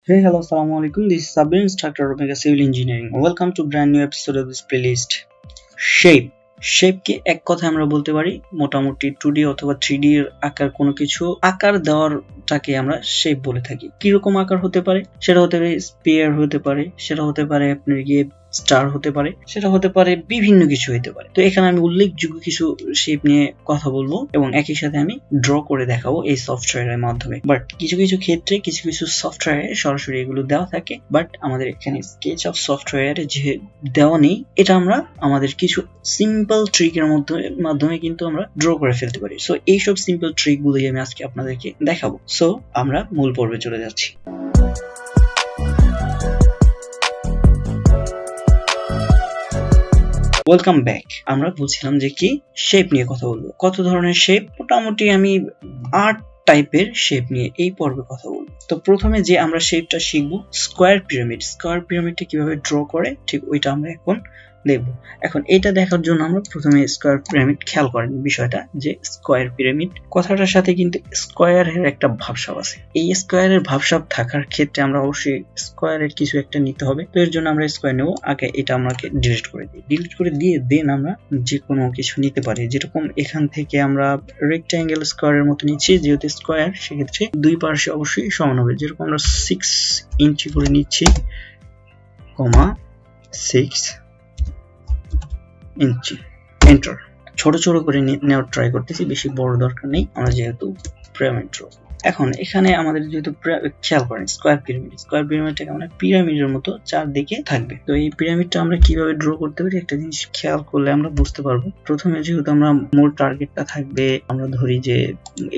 Hey, hello, assalamu alaikum. This is Sabir, instructor of Mega Civil Engineering. Welcome to brand new episode of this playlist. Shape কে এক কথায় আমরা বলতে পারি মোটামুটি 2D অথবা 3D এর আকার কোনো কিছু আকার দেওয়ারটাকে আমরা শেপ বলে থাকি। কি রকম আকার হতে পারে? সেটা হতে পারে স্পিয়ার হতে পারে, সেটা হতে পারে আপনার গিয়ে স্টার হতে পারে, সেটা হতে পারে বিভিন্ন কিছু হতে পারে। তো এখানে আমি উল্লেখযোগ্য কিছু শেপ নিয়ে কথা বলবো এবং একই সাথে আমি ড্র করে দেখাবো এই সফটওয়্যারের মাধ্যমে। বাট কিছু কিছু ক্ষেত্রে কিছু কিছু সফটওয়্যারে সরাসরি এগুলো দেওয়া থাকে, বাট আমাদের এখানে SketchUp সফটওয়্যারে যে দেওয়া নেই, এটা আমরা আমাদের কিছু সিম্পল ট্রিকের মাধ্যমে কিন্তু আমরা ড্র করে ফেলতে পারি। সো এইসব সিম্পল ট্রিক গুলোই আমি আজকে আপনাদেরকে দেখাবো। সো আমরা মূল পর্বে চলে যাচ্ছি। Welcome back. আমরা বলছিলাম যে কি শেপ নিয়ে কথা বলবো। কত ধরনের শেপ? মোটামুটি আমি 8 টাইপের শেপ নিয়ে এই পর্বে কথা বলবো। তো প্রথমে যে আমরা শেপটা শিখবো স্কোয়ার পিরামিড। স্কোয়ার পিরামিডটা কিভাবে ড্র করে ঠিক ওইটা আমরা এখন দেখবো। এখন এটা দেখার জন্য আমরা প্রথমে স্কোয়ার পিরামিড খেয়াল করেন বিষয়টা, যে স্কোয়ার পিরামিড কথাটার সাথে কিন্তু স্কোয়ারের একটা ভাবসাব আছে। এই স্কোয়ারের ভাবসাব থাকার ক্ষেত্রে আমরা অবশ্যই স্কোয়ারের কিছু একটা নিতে হবে। তো এর জন্য আমরা স্কোয়ার নেব। আগে এটা আমাকে ডিলিট করে দিই। ডিলিট করে দিয়ে দেন আমরা যে কোনো কিছু নিতে পারি। যেরকম এখান থেকে আমরা রেক্ট্যাঙ্গেল স্কোয়ারের মতো নিচ্ছি, যেহেতু স্কোয়ার সেক্ষেত্রে দুই পাশে অবশ্যই সমান হবে। যেরকম আমরা 6 ইঞ্চি করে নিচ্ছি, 6 ইঞ্চি, এন্টার। ছোট ছোট করে নেওয়ার ট্রাই করতেছি, বেশি বড় দরকার নেই, আমরা যেহেতু পিরামিড ড্র। এখন এখানে আমাদের যেহেতু খেয়াল করেন স্কোয়ার পিরামিডটাকে আমরা পিরামিডের মতো চারদিকে থাকবে। তো এই পিরামিডটা আমরা কিভাবে ড্র করতে পারি একটা জিনিস খেয়াল করলে আমরা বুঝতে পারবো। প্রথমে যেহেতু আমরা মূল টার্গেটটা থাকবে, আমরা ধরি যে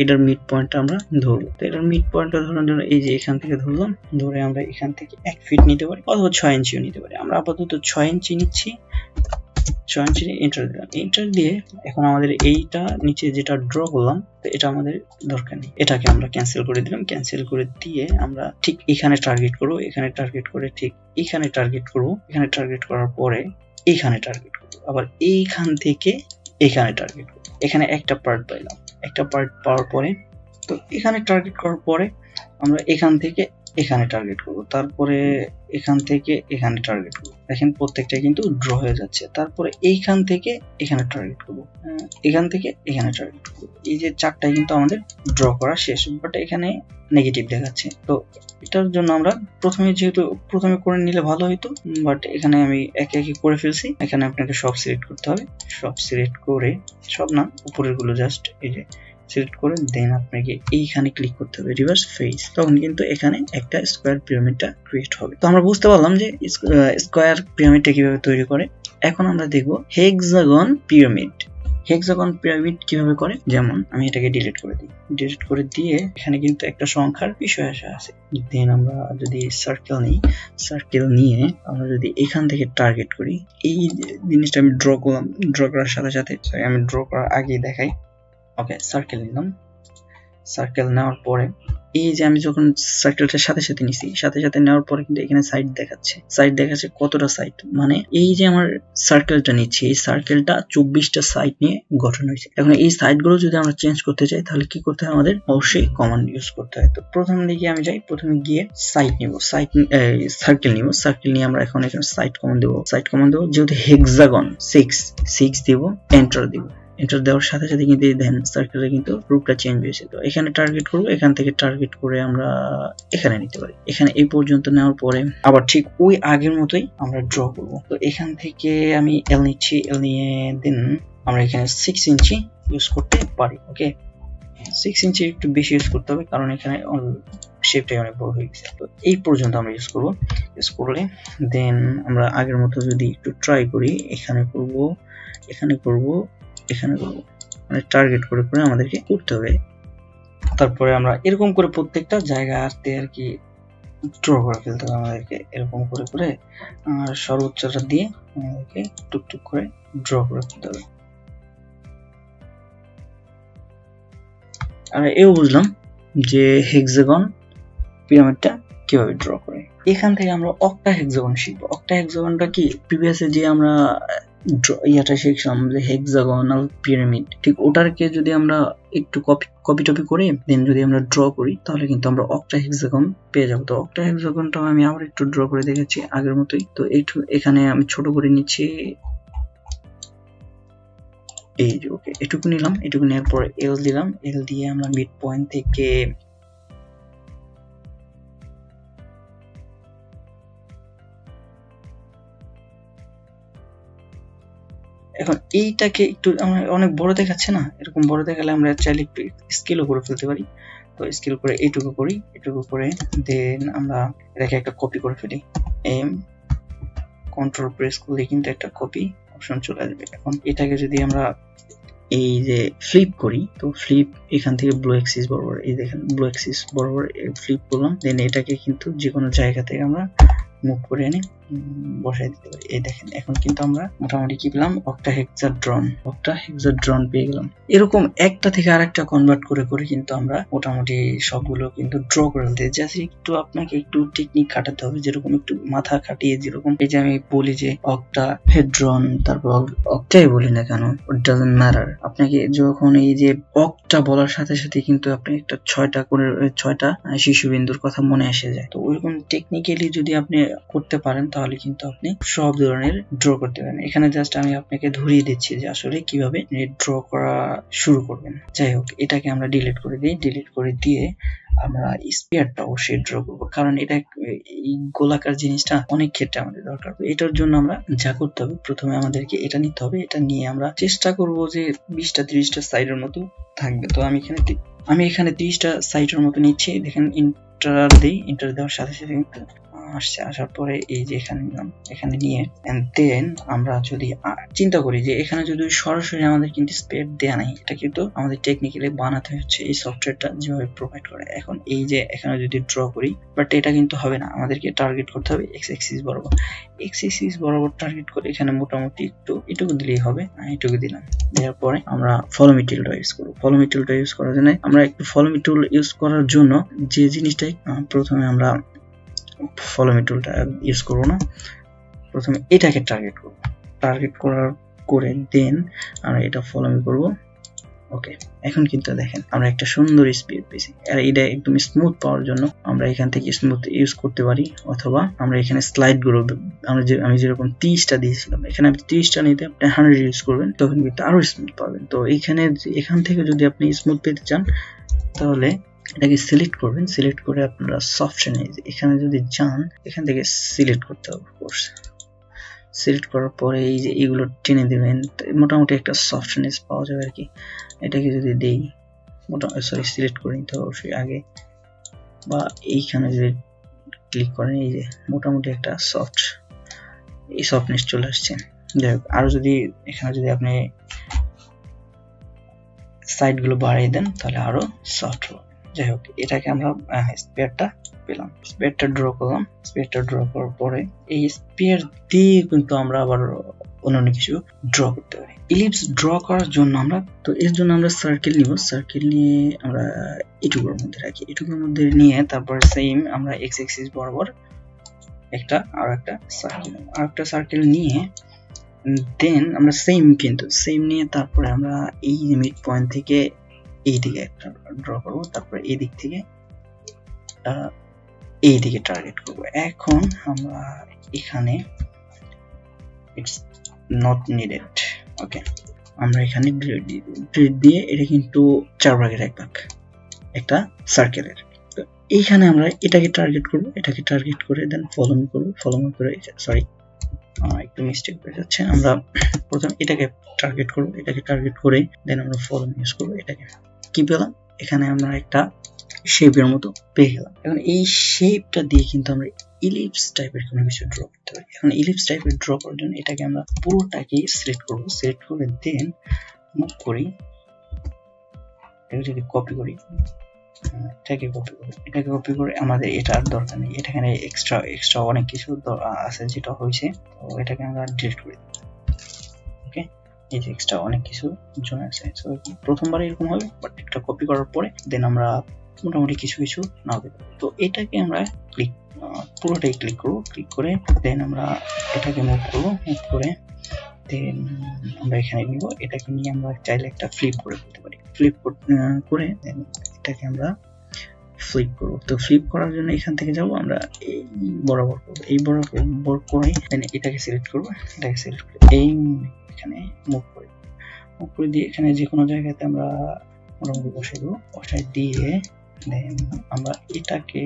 এটার মিড পয়েন্টটা আমরা ধরবো। তো এটার মিড পয়েন্টটা ধরার জন্য এই যে এখান থেকে ধরলাম, ধরে আমরা এখান থেকে 1 ফিট নিতে পারি অথবা 6 ইঞ্চিও নিতে পারি। আমরা আপাতত 6 ইঞ্চি নিচ্ছি। এন্টার দিলাম। এন্টার দিয়ে এখন আমাদের এইটা নিচে যেটা ড্র করলাম, তো এটা আমাদের দরকার নেই, এটাকে আমরা ক্যান্সেল করে দিলাম। ক্যান্সেল করে দিয়ে আমরা ঠিক এখানে টার্গেট করব, এখানে টার্গেট করে ঠিক এখানে টার্গেট করব, এখানে টার্গেট করার পরে এখানে টার্গেট করব, আবার এইখান থেকে এখানে টার্গেট করব। এখানে একটা পার্ট পাইলাম, একটা পার্ট পাওয়ার পরে তো এখানে টার্গেট করার পরে আমরা এখান থেকে এখানে টার্গেট করব, তারপরে এখান থেকে এখানে টার্গেট করব। দেখেন প্রত্যেকটা কিন্তু ড্র হয়ে যাচ্ছে। তারপরে এইখান থেকে এখানে টার্গেট করব, এখান থেকে এখানে টার্গেট করব। এই যে চারটাই কিন্তু আমাদের ড্র করা শেষ, বাট এখানে নেগেটিভ দেখাচ্ছে। তো এটার জন্য আমরা প্রথমে করে নিলে ভালো হতো, বাট এখানে আমি একে একে করে ফেলছি। এখানে আপনাকে সব সিলেক্ট করতে হবে। সব সিলেক্ট করে, সব না উপরের গুলো জাস্ট এই যে সিলেক্ট করে দেন আপনাকে এইখানে ক্লিক করতে হবে রিভার্স ফেস। তখন কিন্তু এখানে একটা স্কোয়ার পিরামিডটা ক্রিয়েট হবে। তো আমরা বুঝতে পারলাম যে স্কোয়ার পিরামিডটা কিভাবে তৈরি করে। এখন আমরা দেখব হেক্সাগন পিরামিড। হেক্সাগন পিরামিড কিভাবে করে, যেমন আমি এটাকে ডিলিট করে দিই। ডিলিট করে দিয়ে এখানে কিন্তু একটা সংখ্যার বিষয় আছে। দেন আমরা যদি সার্কেল নিয়ে আমরা যদি এখান থেকে টার্গেট করি, এই জিনিসটা আমি ড্র করলাম। ড্র করার সাথে সাথে আমি ড্র করার আগেই দেখাই। ওকে, সার্কেল নিলাম। সার্কেল নেওয়ার পরে এই যে আমি যখন সার্কেলটার সাথে সাথে নিছি, সাথে সাথে নেওয়ার পরে কিন্তু এখানে সাইড দেখাচ্ছে কতটা সাইড, মানে এই যে আমার সার্কেলটা নিচ্ছি, এই সার্কেলটা 24টা সাইড নিয়ে গঠন হয়েছে। এখন এই সাইডগুলো যদি আমরা চেঞ্জ করতে চাই তাহলে কি করতে হয়, আমাদের অবশ্যই কমান্ড ইউজ করতে হয়। তো প্রথম দিকে আমি যাই, প্রথমে গিয়ে সাইড নিব, সার্কেল নিয়ে আমরা এখন এখানে সাইড কমান্ড দেবো। যেহেতু হেক্সাগন 6 দিব, এন্টার দিব। এন্টার দেওয়ার সাথে সাথে কিন্তু দেন সার্কেলে কিন্তু রূপটা চেঞ্জ হয়েছে। তো এখানে টার্গেট করব, এখান থেকে টার্গেট করে আমরা এখানে নিতে পারি। এখানে এই পর্যন্ত নেওয়ার পরে আবার ঠিক ওই আগের মতোই আমরা ড্র করব। তো এখান থেকে আমি এল নিচ্ছি, এল নিয়ে দেন আমরা এখানে 6 ইঞ্চি ইউজ করতে পারি। ওকে, 6 ইঞ্চি একটু বেশি ইউজ করতে হবে, কারণ এখানে শেপটাই অনেক বড় হয়ে গেছে। তো এই পর্যন্ত আমরা ইউজ করলে দেন আমরা আগের মতো যদি একটু ট্রাই করি, এখানে করব, মানে টার্গেট করে আমাদেরকে করতে হবে। তারপরে আমরা এরকম করে প্রত্যেকটা জায়গাতে আর কি ড্র করে ফেলতে হবে আমাদেরকে। এরকম করে আর সর্বোচ্চটা দিয়ে আমাদেরকে টুকটুক করে ড্র করে ফেলতে হবে। আর এও বুঝলাম যে হেক্সাগন পিরামিডটা কিভাবে ড্র করে। এখান থেকে আমরা অক্টাহেক্সাগন শিখবো। অক্টাহেক্সাগনটা কি, প্রিভিয়াসে যে আমরা ইয়াটা শিখলাম যে হেক্সাগনাল পিরামিড, ঠিক ওটাকে যদি আমরা একটু কপি টপি করে দেন যদি আমরা ড্র করি তাহলে কিন্তু আমরা অক্টাহেক্সাগন পেয়ে যাবো। তো অক্টাহেক্সাগনটাও আমি আবার একটু ড্র করে দেখেছি আগের মতোই। তো এখানে আমি ছোট করে নিচ্ছি, এই যে ওকে এটুকু নিলাম, এটুকু নেওয়ার পরে এল দিলাম, এল দিয়ে আমরা মিড পয়েন্ট থেকে এখন এইটাকে একটু অনেক বড় দেখাচ্ছে না, এরকম বড় দেখালে আমরা চাইলে একটু স্কেলও করে ফেলতে পারি। তো স্কেল করে এইটুকু করি, এটুকু করে দেন আমরা এটাকে একটা কপি করে ফেলি। এম কন্ট্রোল প্রেস করলে কিন্তু একটা কপি অপশন চলে আসবে। এখন এটাকে যদি আমরা এই যে ফ্লিপ করি, তো ফ্লিপ এখান থেকে ব্লু অ্যাক্সিস বরাবর, এই দেখেন ব্লু অ্যাক্সিস বরাবর ফ্লিপ করলাম, দেন এটাকে কিন্তু যে কোনো জায়গা থেকে আমরা মুভ করে এনে বসাই দিতে পারি। এই দেখেন এখন কিন্তু আমরা মোটামুটি কি পেলাম, অক্টাহেক্সাড্রন পেয়ে গেলাম। এরকম একটা থেকে আরেকটা কনভার্ট করে করে কিন্তু আমরা মোটামুটি সবগুলো কিন্তু ড্র করে ফেলতে। জাস্ট একটু আপনাকে একটু টেকনিক খাটাতে হবে, যেরকম একটু মাথা খাটিয়ে, যেরকম এই যে আমি বলি যে অক্টাহেড্রন, তারপর অক্টাই বলি না কেন, ইট ডাজন্ট ম্যাটার। আপনাকে যখন এই যে অক্টা বলার সাথে সাথে কিন্তু আপনি একটা 6টা শিশুবিন্দুর কথা মনে এসে যায়। তো ওইরকম টেকনিক্যালি যদি আপনি করতে পারেন তাহলে কিন্তু আপনি সব ধরনের ড্র করতে পারেন। এখানে জাস্ট আমি আপনাকে ধরিয়ে দিচ্ছি যে আসলে কিভাবে ড্র করা শুরু করবেন। যাই হোক, এটাকে আমরা ডিলিট করে দিই, ডিলিট করে দিয়ে আমরা স্পিয়ারটা অবশ্যই ড্র করবো, কারণ এটা এই গোলাকার জিনিসটা অনেক ক্ষেত্রে আমাদের দরকার। এটার জন্য আমরা যা করতে হবে, প্রথমে আমাদেরকে এটা নিতে হবে, এটা নিয়ে আমরা চেষ্টা করব যে 20টা 30টা সাইডের মতো থাকবে। তো আমি এখানে 30টা সাইডের মতো নিচ্ছি। দেখেন ইন্টার দিই, ইন্টার দেওয়ার সাথে সাথে কিন্তু আসছে, আসার পরে এই যে এখানে নিলাম, এখানে নিয়ে এন্ড দেন আমরা যদি চিন্তা করি যে এখানে যদি সরাসরি আমাদের কিন্তু স্পেড দেয়া নাই, এটা কিন্তু আমাদের টেকনিক্যালি বানাতে হচ্ছে এই সফটওয়্যারটা যেভাবে প্রোভাইড করে। এখন এই যে এখানে যদি ড্র করি, বাট এটা কিন্তু হবে না, আমাদেরকে টার্গেট করতে হবে এক্স অ্যাক্সিস বরাবর। এক্স অ্যাক্সিস বরাবর টার্গেট করে এখানে মোটামুটি এটুকু দিলেই হবে, এটুকু দিলাম। দেওয়ার পরে আমরা ফলো মি টুলটা ইউজ করব। ফলো মি টুলটা ইউজ করার জন্য আমরা একটু ফলো মি টুল ইউজ করার জন্য যে জিনিসটাই প্রথমে আমরা ফলো মি টুলটা ইউজ করবো না, প্রথমে এটাকে টার্গেট করব, টার্গেট করে দেন আমরা এটা ফলো মি করব। ওকে, এখন কিন্তু দেখেন আমরা একটা সুন্দর স্পিড পেয়েছি। আর এটা একদম স্মুথ পাওয়ার জন্য আমরা এখান থেকে স্মুথ ইউজ করতে পারি, অথবা আমরা এখানে স্লাইড গুলো আমি যেরকম 30টা দিয়েছিলাম, এখানে আপনি 30টা নিতে আপনি 100 ইউজ করবেন, তখন কিন্তু আরো স্মুথ পাবেন। তো এখান থেকে যদি আপনি স্মুথ পেতে চান তাহলে এটাকে সিলেক্ট করবেন, সিলেক্ট করে আপনারা সফটওয়্যার এখানে যদি যান, এখান থেকে সিলেক্ট করতে হবে। অফকোর্স সিলেক্ট করার পরে এই যে এগুলো টেনে দেবেন, মোটামুটি একটা সফটনেস পাওয়া যাবে আর কি। এটাকে যদি দেই, মোটামুটি সিলেক্ট করে নিতে হবে অবশ্যই আগে, বা এইখানে যদি ক্লিক করেন, এই যে মোটামুটি একটা সফটনেস চলে আসছে। যাই হোক, আরো যদি এখানে যদি আপনি সাইড গুলো বাড়িয়ে দেন তাহলে আরো সফট হবে। যাই হোক, এটাকে আমরা স্পেয়ারটা পেলাম, স্পেয়ারটা ড্র করলাম। স্পেয়ারটা ড্র করার পরে এই স্পেয়ার দিয়ে কিন্তু আমরা আবার অন্যান্য কিছু ড্র করতে পারি। ইলিপস ড্র করার জন্য এর জন্য আমরা সার্কেল নিব, সার্কেল নিয়ে আমরা এটুকুর মধ্যে রাখি, এটুকুর মধ্যে নিয়ে তারপর সেম আমরা এক্স অ্যাক্সিস বরাবর একটা সার্কেল নিয়ে দেন আমরা সেম নিয়ে তারপরে আমরা এই মিড পয়েন্ট থেকে এই দিকে একটা ড্র করব, তারপরে এই দিক থেকে এই দিকে টার্গেট করব। এখন আমরা এখানে ইটস নট নিডেড, ওকে, আমরা এখানে গ্রেড দিয়ে এটা কিন্তু 4 ভাগের 1 ভাগ একটা সার্কেলের। তো এইখানে আমরা এটাকে টার্গেট করব, এটাকে টার্গেট করে দেন ফলো করে সরি একটু মিস্টেক হয়ে যাচ্ছে। আমরা প্রথম এটাকে টার্গেট করব, এটাকে টার্গেট করে দেন আমরা ফলো ইউজ করব। এটাকে কি পেলাম, এখানে আমরা একটা শেপের মতো পেয়ে গেলাম। এখন এই শেপটা দিয়ে কিন্তু আমরা ইলিপস টাইপের কোনো কিছু ড্র করতে পারি। এখন ইলিপস টাইপের ড্র করার জন্য এটাকে আমরা পুরোটাকে সিলেক্ট করব, সিলেক্ট করে দেন মুভ করি, এটাকে যদি কপি করি, এটাকে কপি করে আমাদের এটার দরকার নেই, এখানে এক্সট্রা অনেক কিছু আছে যেটা হয়েছে, তো এটাকে আমরা ডিলিট করে দিই। ওকে, এই যে এক্সট্রা অনেক কিছু জন্য আছে, সো প্রথমবার এরকম হবে, বাট একটা কপি করার পরে দেন আমরা মোটামুটি কিছু নাও পেতে পারি। তো এটাকে আমরা পুরোটাই ক্লিক করব, ক্লিক করে দেন আমরা এটাকে মুভ করে দেন আমরা এখানে নিব, এটাকে নিয়ে আমরা চাইলে একটা ফ্লিপ করে ফেলতে পারি। ফ্লিপ করে এটাকে আমরা ফ্লিপ করব। তো ফ্লিপ করার জন্য এখান থেকে যাব, আমরা এই বরাবর করব, এই বরাবর করে এটাকে সিলেক্ট করব, এটাকে সিলেক্ট করে এই এখানে মুভ করে দিয়ে এখানে যে কোনো জায়গাতে আমরা মোটামুটি বসাই দেবো। বসাই দিয়ে দেন আমরা এটাকে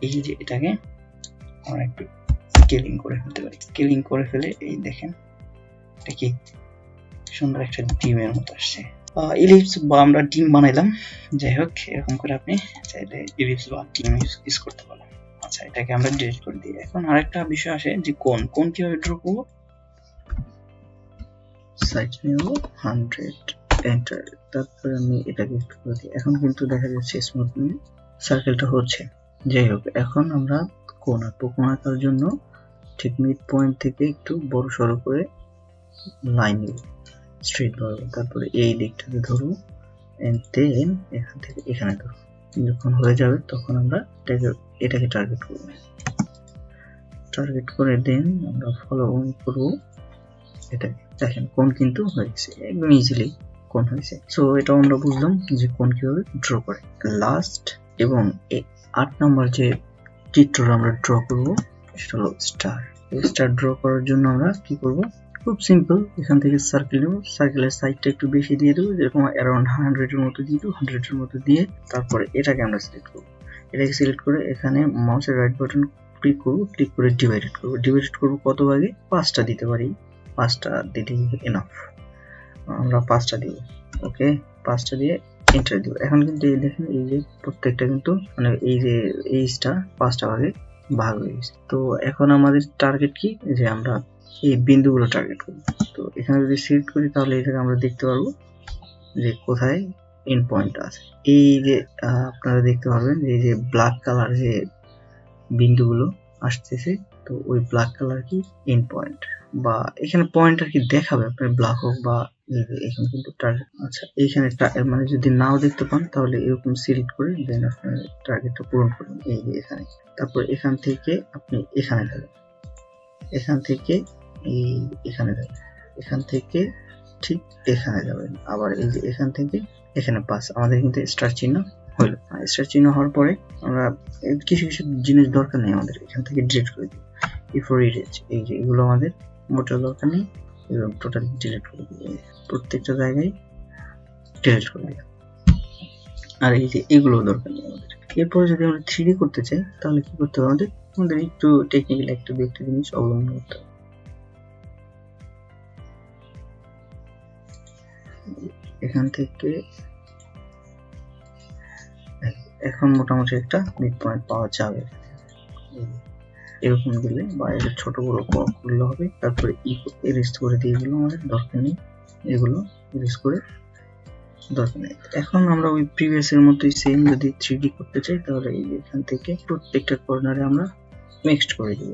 এই যে এটাকে আমরা একটু স্কেলিং করে ফেলতে পারি। স্কেলিং করে ফেলে এই দেখেন এটা কি সুন্দর একটা ডিমের মতো আসছে। ইলিপস বা আমরা ডিম বানাইলাম, যাই হোক এরকম করে আপনি চাইলে ইলিপস বা ডিম ইউজ করতে পারেন। আচ্ছা, এটাকে আমরা ডিলিট করে দিই। এখন আরেকটা বিষয় আসে যে কোণ কিভাবে ড্র করবো। সাইজ নেব 100, এন্টার, তারপরে আমি এটাকে একটু করে দিই। এখন কিন্তু দেখা যাচ্ছে স্মুথলি সার্কেলটা হচ্ছে। যাই হোক, এখন আমরা কোণ আঁকবো। কোণ আঁকার জন্য ঠিক মিড পয়েন্ট থেকে একটু বড় সড়ো করে লাইন নিব, স্ট্রেট ধরবো, তারপরে এই দিকটাতে ধরবো, এন্ড দেন এখান থেকে এখানে ধরবো। যখন হয়ে যাবে তখন আমরা এটাকে টার্গেট করব। টার্গেট করে দেন আমরা ফলো করব এটাকে। দেখেন কোণ কিন্তু হয়েছে, একদম ইজিলি কোণ হয়েছে। সো এটা আমরা বুঝলাম যে কোণ কিভাবে ড্র করে। লাস্ট এবং 8 নম্বর যে চিত্রটা আমরা ড্র করব সেটা হলো স্টার। স্টার ড্র করার জন্য আমরা কি করব, খুব সিম্পল, এখান থেকে সার্কেল নেব, সার্কেলের সাইডটা একটু বেশি দিয়ে দেবো, যেরকম অ্যারাউন্ড 100 এর মতো দিয়ে দেবো, 100 এর মতো দিয়ে তারপরে এটাকে আমরা সিলেক্ট করব। এটাকে সিলেক্ট করে এখানে মাউসের রাইট বাটন ক্লিক করব, ক্লিক করে ডিভাইডেড করব। ডিভাইডেড করব কত ভাগে, 5টা দিতে পারি, 5টা দিলেই এনাফ, আমরা 5টা দিব। ওকে, 5টা দিয়ে এন্টার দিব। এখন কিন্তু এই দেখেন এই যে প্রত্যেকটা কিন্তু মানে এই যে এইটা 5টা ভাগে ভাগ হয়ে গেছে। তো এখন আমাদের টার্গেট কি, যে আমরা এই বিন্দুগুলো টার্গেট করব। তো এখানে যদি সিলেক্ট করি তাহলে এটাকে আমরা দেখতে পারবো যে কোথায় এন্ড পয়েন্ট আছে। এই যে আপনারা দেখতে পারবেন এই যে ব্ল্যাক কালার যে বিন্দুগুলো আসতেছে, তো ওই ব্ল্যাক কালার কি এন্ড পয়েন্ট, বা এখানে পয়েন্ট আর কি দেখাবে আপনার ব্ল্যাক হোক বা এখানে কিন্তু টার্গেট। আচ্ছা, এইখানে মানে যদি নাও দেখতে পান তাহলে এরকম সিলেক্ট করে দেন আপনার টার্গেটটা পূরণ করবেন এই যে এখানে। তারপর এখান থেকে আপনি এখানে যাবেন, এখান থেকে এখানে যাবেন, এখান থেকে ঠিক এখানে যাবেন, আবার এই যে এখান থেকে এখানে পাস। আমাদের কিন্তু স্টার চিহ্ন হলো। স্টার চিহ্ন হওয়ার পরে আমরা কিছু জিনিস দরকার নেই, আমাদের এখান থেকে ডিলিট করে দিই। বিফোর ইরেজ, এই যে এগুলো আমাদের মোটেও দরকার নেই, এবং টোটালি ডিলিট করে দিই, প্রত্যেকটা জায়গায় ডিলিট করে দিই। আর এই যে এগুলো দরকার নেই আমাদের। এরপরে যদি আমরা 3D করতে চাই তাহলে কি করতে হবে, আমাদের একটু টেকনিক্যাল একটা জিনিস অবলম্বন করতে হবে। এখান থেকে এখন মোটামুটি একটা মিড পয়েন্ট পাওয়া যাবে, এরকম দিলে বা এর ছোট বড় করলে হবে। তারপরে ইরেজ করে দিয়ে এগুলো আমাদের দরকার নেই, এগুলো ইরেজ করে দরকার নেই। এখন আমরা ওই প্রিভিয়াস এর মতোই সেম যদি 3D করতে চাই তাহলে এই এখান থেকে প্রত্যেকটা কর্নারে আমরা মিক্সড করে দেব।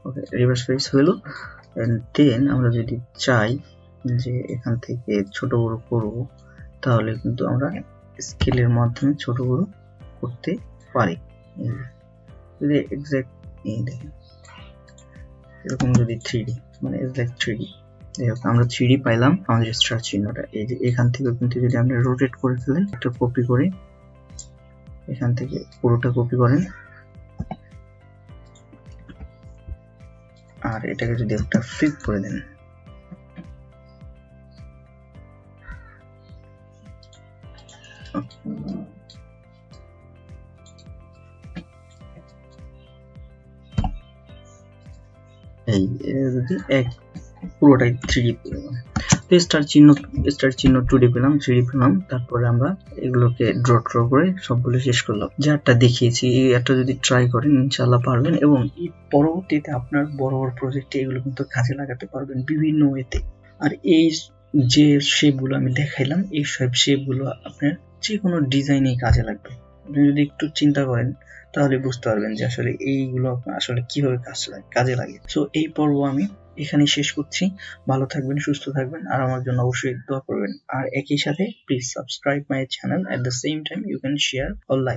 ওকে, রিভার্স ফেস হলো। এন্ড দেন আমরা যদি চাই যে এখান থেকে ছোট বড় করব তাহলে কিন্তু আমরা স্কেলের মাধ্যমে ছোট বড় করতে পারি। যদি এক্সাক্ট এই দেখেন এরকম যদি 3D মানে এক্সাক্ট 3D, আমরা 3D পাইলাম আমাদের স্টার চিহ্নটা। এই যে এখান থেকে কিন্তু যদি আমরা রোটেট করে ফেলেন, একটা কপি করে এখান থেকে পুরোটা কপি করেন, আর এটাকে যদি একটা ফ্লিপ করে দেন, এই যদি এক পুরোটাই 3D পেলাম। তো স্টার চিহ্ন 2D পেলাম, 3D পেলাম। তারপরে আমরা এগুলোকে ড্র করে সবগুলো শেষ করলাম। যারটা দেখিয়েছি এই একটা যদি ট্রাই করেন ইনশাআল্লাহ পারবেন, এবং পরবর্তীতে আপনার বড় বড় প্রজেক্টে এগুলো কিন্তু কাজে লাগাতে পারবেন বিভিন্ন ওয়েতে। আর এই যে শেপগুলো আমি দেখাইলাম, এই সব শেপগুলো আপনার যে কোনো ডিজাইনে কাজে লাগবে। আপনি যদি একটু চিন্তা করেন তাহলে বুঝতে পারবেন যে আসলে এইগুলো আসলে কিভাবে কাজে লাগে। সো এই পর্ব আমি এখানেই শেষ করছি। ভালো থাকবেন, সুস্থ থাকবেন, আর আমার জন্য অবশ্যই দোয়া করবেন। আর একই সাথে please subscribe my channel, at the same time you can share or like.